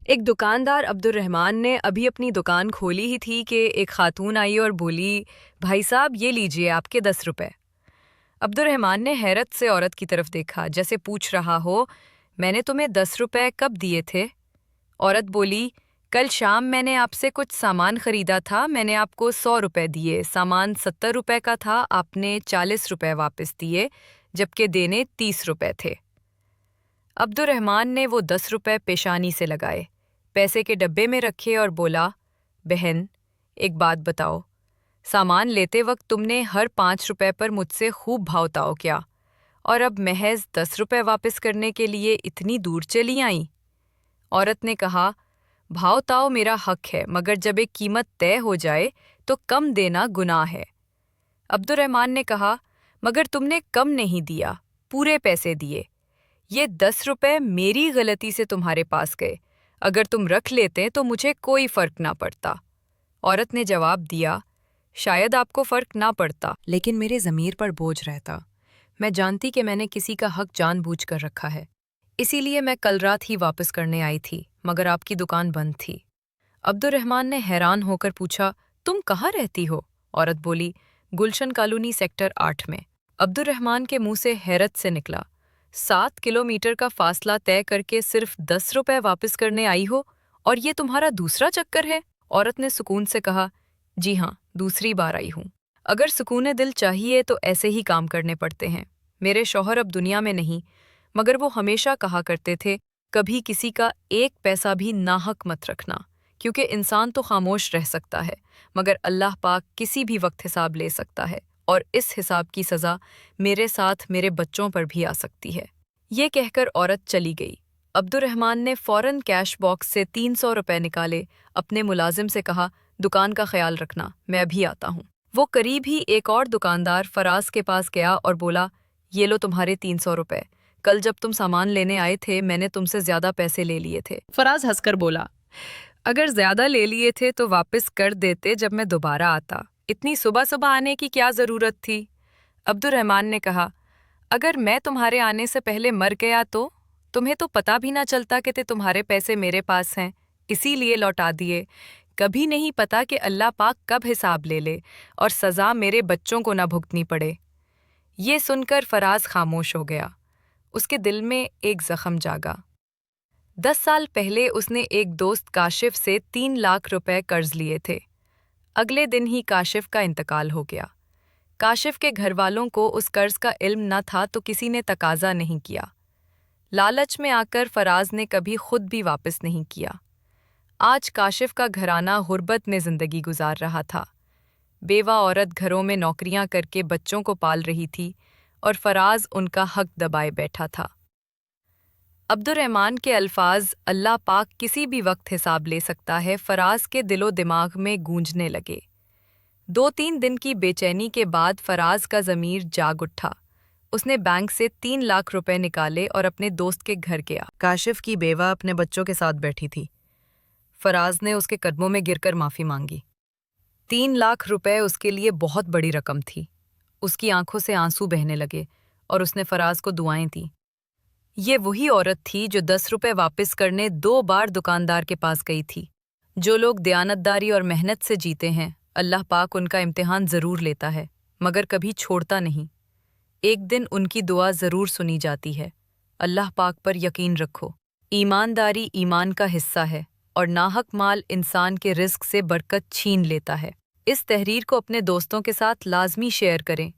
ایک دکاندار عبد الرحمن نے ابھی اپنی دکان کھولی ہی تھی کہ ایک خاتون آئی اور بولی، بھائی صاحب یہ لیجئے آپ کے 10 روپے۔ عبد الرحمن نے حیرت سے عورت کی طرف دیکھا جیسے پوچھ رہا ہو، میں نے تمہیں 10 روپے کب دیے تھے؟ عورت بولی، کل شام میں نے آپ سے کچھ سامان خریدا تھا، میں نے آپ کو 100 روپے دیے، سامان 70 روپے کا تھا، آپ نے 40 روپے واپس دیے، جبکہ دینے 30 روپے تھے۔ عبد الرحمن نے وہ 10 روپے پیشانی سے لگائے، پیسے کے ڈبے میں رکھے اور بولا، بہن ایک بات بتاؤ، سامان لیتے وقت تم نے ہر 5 روپے پر مجھ سے خوب بھاؤ تاؤ کیا، اور اب محض 10 روپے واپس کرنے کے لیے اتنی دور چلی آئیں؟ عورت نے کہا، بھاؤ تاؤ میرا حق ہے، مگر جب ایک قیمت طے ہو جائے تو کم دینا گناہ ہے۔ عبد الرحمن نے کہا، مگر تم نے کم نہیں دیا، پورے پیسے دیے، یہ 10 روپے میری غلطی سے تمہارے پاس گئے، اگر تم رکھ لیتے تو مجھے کوئی فرق نہ پڑتا۔ عورت نے جواب دیا، شاید آپ کو فرق نہ پڑتا، لیکن میرے ضمیر پر بوجھ رہتا۔ میں جانتی کہ میں نے کسی کا حق جان بوجھ کر رکھا ہے، اسی لیے میں کل رات ہی واپس کرنے آئی تھی، مگر آپ کی دکان بند تھی۔ عبد الرحمن نے حیران ہو کر پوچھا، تم کہاں رہتی ہو؟ عورت بولی، گلشن کالونی سیکٹر 8 میں۔ عبد الرحمن کے منہ سے حیرت سے نکلا، 7 کلومیٹر کا فاصلہ طے کر کے صرف 10 روپے واپس کرنے آئی ہو، اور یہ تمہارا دوسرا چکر ہے؟ عورت نے سکون سے کہا، جی ہاں، دوسری بار آئی ہوں۔ اگر سکون دل چاہیے تو ایسے ہی کام کرنے پڑتے ہیں۔ میرے شوہر اب دنیا میں نہیں، مگر وہ ہمیشہ کہا کرتے تھے، کبھی کسی کا ایک پیسہ بھی ناحق مت رکھنا، کیونکہ انسان تو خاموش رہ سکتا ہے، مگر اللہ پاک کسی بھی وقت حساب لے سکتا ہے، اور اس حساب کی سزا میرے ساتھ میرے بچوں پر بھی آ سکتی ہے۔ یہ کہہ کر عورت چلی گئی۔ عبد الرحمن نے فوراً کیش باکس سے 300 روپے نکالے، اپنے ملازم سے کہا، دکان کا خیال رکھنا، میں ابھی آتا ہوں۔ وہ قریب ہی ایک اور دکاندار فراز کے پاس گیا اور بولا، یہ لو تمہارے 300 روپے، کل جب تم سامان لینے آئے تھے میں نے تم سے زیادہ پیسے لے لیے تھے۔ فراز ہنس کر بولا، اگر زیادہ لے لیے تھے تو واپس کر دیتے جب میں دوبارہ آتا، اتنی صبح صبح آنے کی کیا ضرورت تھی؟ عبد الرحمن نے کہا، اگر میں تمہارے آنے سے پہلے مر گیا تو تمہیں تو پتہ بھی نہ چلتا کہ تمہارے پیسے میرے پاس ہیں، اسی لیے لوٹا دیے۔ کبھی نہیں پتا کہ اللہ پاک کب حساب لے لے اور سزا میرے بچوں کو نہ بھگتنی پڑے۔ یہ سن کر فراز خاموش ہو گیا، اس کے دل میں ایک زخم جاگا۔ 10 سال پہلے اس نے ایک دوست کاشف سے 3 لاکھ روپے قرض لیے تھے۔ اگلے دن ہی کاشف کا انتقال ہو گیا۔ کاشف کے گھر والوں کو اس قرض کا علم نہ تھا تو کسی نے تقاضا نہیں کیا۔ لالچ میں آ کر فراز نے کبھی خود بھی واپس نہیں کیا۔ آج کاشف کا گھرانہ غربت میں زندگی گزار رہا تھا۔ بیوہ عورت گھروں میں نوکریاں کر کے بچوں کو پال رہی تھی اور فراز ان کا حق دبائے بیٹھا تھا۔ عبد الرحمن کے الفاظ اللہ پاک کسی بھی وقت حساب لے سکتا ہے فراز کے دل و دماغ میں گونجنے لگے۔ 2-3 دن کی بے چینی کے بعد فراز کا ضمیر جاگ اٹھا۔ اس نے بینک سے 3 لاکھ روپے نکالے اور اپنے دوست کے گھر گیا۔ کاشف کی بیوہ اپنے بچوں کے ساتھ بیٹھی تھی۔ فراز نے اس کے قدموں میں گر کر معافی مانگی۔ 3 لاکھ روپے اس کے لیے بہت بڑی رقم تھی۔ اس کی آنکھوں سے آنسو بہنے لگے اور اس نے فراز کو دعائیں دیں۔ یہ وہی عورت تھی جو 10 روپے واپس کرنے 2 بار دکاندار کے پاس گئی تھی۔ جو لوگ دیانتداری اور محنت سے جیتے ہیں، اللہ پاک ان کا امتحان ضرور لیتا ہے، مگر کبھی چھوڑتا نہیں۔ ایک دن ان کی دعا ضرور سنی جاتی ہے۔ اللہ پاک پر یقین رکھو۔ ایمانداری ایمان کا حصہ ہے، اور ناحق مال انسان کے رزق سے برکت چھین لیتا ہے۔ اس تحریر کو اپنے دوستوں کے ساتھ لازمی شیئر کریں